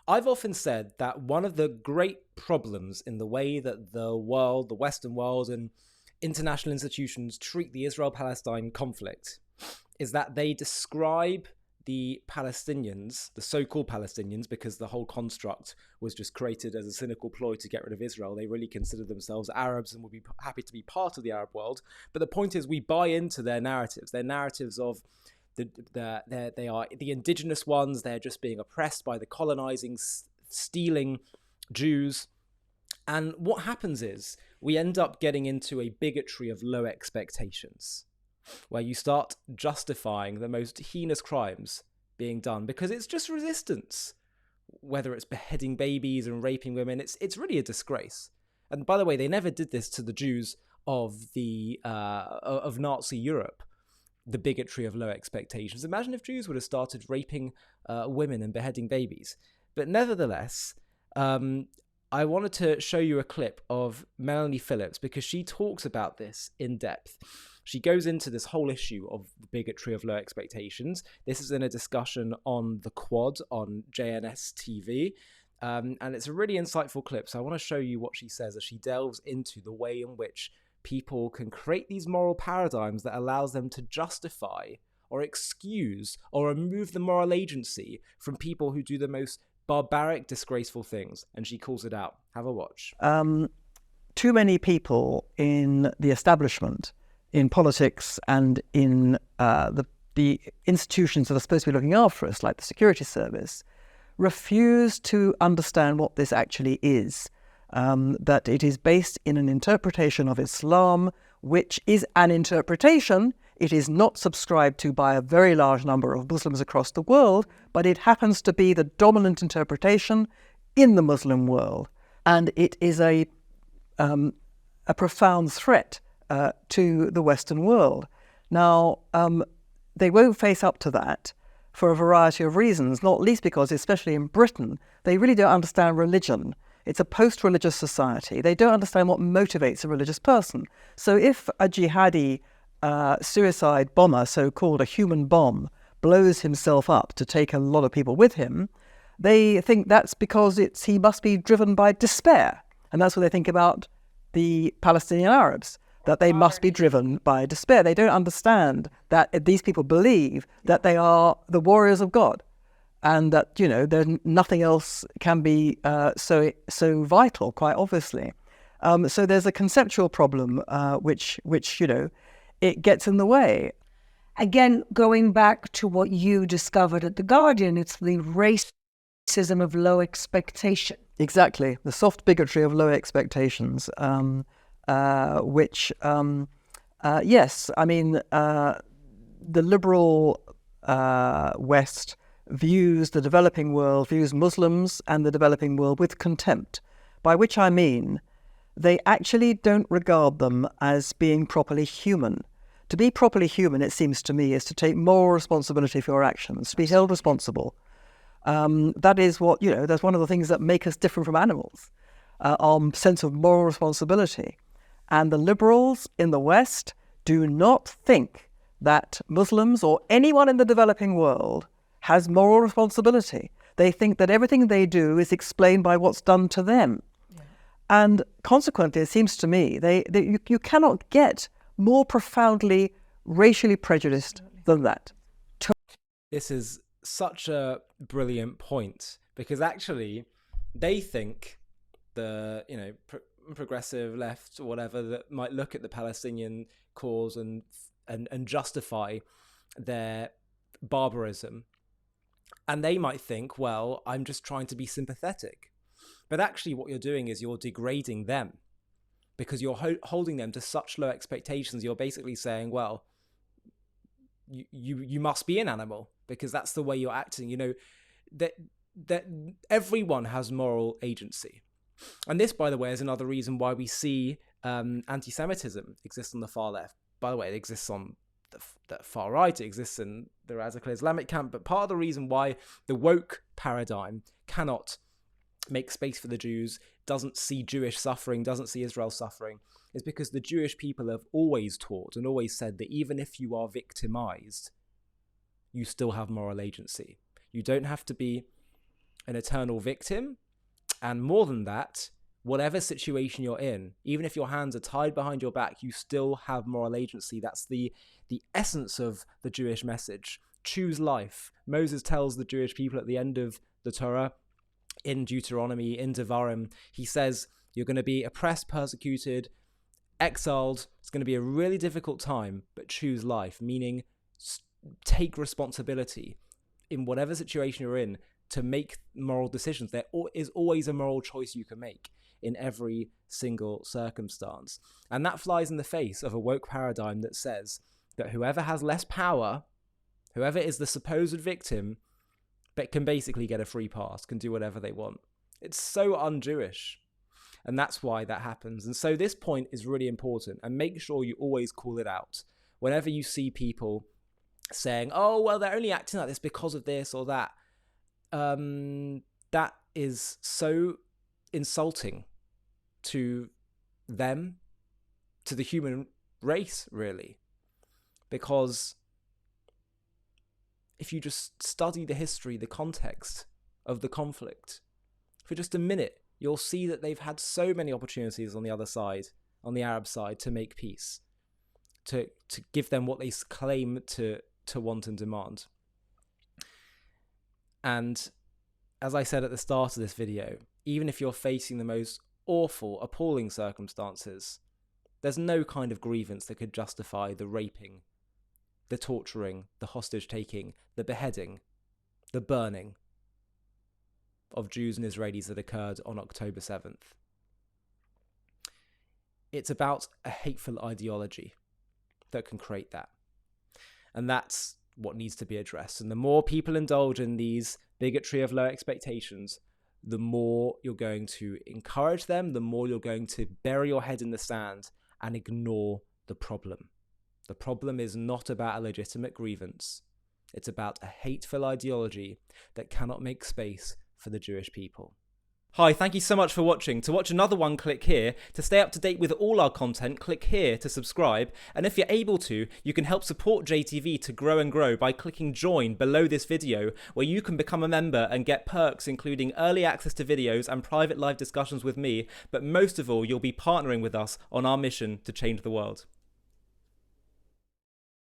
I've often said that one of the great problems in the way that the world, the Western world, and international institutions treat the Israel-Palestine conflict is that they describe the Palestinians, the so-called Palestinians, because the whole construct was just created as a cynical ploy to get rid of Israel. They really consider themselves Arabs and would be happy to be part of the Arab world. But the point is, we buy into their narratives of they are the indigenous ones. They're just being oppressed by the colonizing, stealing Jews. And what happens is we end up getting into a bigotry of low expectations, where you start justifying the most heinous crimes being done because it's just resistance. Whether it's beheading babies and raping women, it's really a disgrace. And by the way, they never did this to the Jews of Nazi Europe. The bigotry of low expectations. Imagine if Jews would have started raping women and beheading babies. But nevertheless, I wanted to show you a clip of Melanie Phillips because she talks about this in depth. She goes into this whole issue of the bigotry of low expectations. This is in a discussion on the Quad on JNS TV. And it's a really insightful clip. So I want to show you what she says as she delves into the way in which people can create these moral paradigms that allows them to justify or excuse or remove the moral agency from people who do the most barbaric, disgraceful things. And she calls it out. Have a watch. Too many people in the establishment, in politics and in the institutions that are supposed to be looking after us, like the security service, refuse to understand what this actually is. That it is based in an interpretation of Islam, which is an interpretation. It is not subscribed to by a very large number of Muslims across the world, but it happens to be the dominant interpretation in the Muslim world. And it is a profound threat to the Western world. Now, they won't face up to that for a variety of reasons, not least because, especially in Britain, they really don't understand religion. It's a post-religious society. They don't understand what motivates a religious person. So if a jihadi suicide bomber, so-called a human bomb, blows himself up to take a lot of people with him, they think that's because he must be driven by despair. And that's what they think about the Palestinian Arabs, that they must be driven by despair. They don't understand that these people believe that they are the warriors of God, and that, there's nothing else can be so vital, quite obviously. So there's a conceptual problem which it gets in the way. Again, going back to what you discovered at The Guardian, it's the racism of low expectation. Exactly, the soft bigotry of low expectations, which, yes, I mean, the liberal West views the developing world, views Muslims and the developing world with contempt, by which I mean they actually don't regard them as being properly human. To be properly human, it seems to me, is to take moral responsibility for your actions, to be held responsible. That is what, that's one of the things that make us different from animals, our sense of moral responsibility. And the liberals in the West do not think that Muslims or anyone in the developing world has moral responsibility. They think that everything they do is explained by what's done to them. Yeah. And consequently, it seems to me, you cannot get more profoundly racially prejudiced than that. This is such a brilliant point, because actually they think the, progressive left or whatever that might look at the Palestinian cause and justify their barbarism. And they might think, well, I'm just trying to be sympathetic. But actually what you're doing is you're degrading them, because you're holding them to such low expectations. You're basically saying, well, you must be an animal because that's the way you're acting. That everyone has moral agency. And this, by the way, is another reason why we see antisemitism exist on the far left. By the way, it exists on the far right, it exists in the radical Islamic camp, but part of the reason why the woke paradigm cannot make space for the Jews, doesn't see Jewish suffering, doesn't see Israel suffering, is because the Jewish people have always taught and always said that even if you are victimized, you still have moral agency. You don't have to be an eternal victim. And more than that, whatever situation you're in, even if your hands are tied behind your back, you still have moral agency. That's the essence of the Jewish message. Choose life. Moses tells the Jewish people at the end of the Torah, in Deuteronomy, in Devarim, he says, you're going to be oppressed, persecuted, exiled. It's going to be a really difficult time, but choose life, meaning take responsibility in whatever situation you're in to make moral decisions. There is always a moral choice you can make in every single circumstance. And that flies in the face of a woke paradigm that says that whoever has less power, whoever is the supposed victim, but can basically get a free pass, can do whatever they want. It's so un-Jewish. And that's why that happens. And so this point is really important, and make sure you always call it out. Whenever you see people saying, oh, well, they're only acting like this because of this or that, that is so insulting to them, to the human race, really. Because if you just study the history, the context of the conflict, for just a minute, you'll see that they've had so many opportunities on the other side, on the Arab side, to make peace, to give them what they claim to want and demand. And as I said at the start of this video, even if you're facing the most awful, appalling circumstances, there's no kind of grievance that could justify the raping, the torturing, the hostage-taking, the beheading, the burning of Jews and Israelis that occurred on October 7th. It's about a hateful ideology that can create that. And that's what needs to be addressed. And the more people indulge in these bigotry of low expectations, the more you're going to encourage them, the more you're going to bury your head in the sand and ignore the problem. The problem is not about a legitimate grievance. It's about a hateful ideology that cannot make space for the Jewish people. Hi, thank you so much for watching. To watch another one, click here. To stay up to date with all our content, click here to subscribe. And if you're able to, you can help support JTV to grow and grow by clicking join below this video, where you can become a member and get perks including early access to videos and private live discussions with me. But most of all, you'll be partnering with us on our mission to change the world.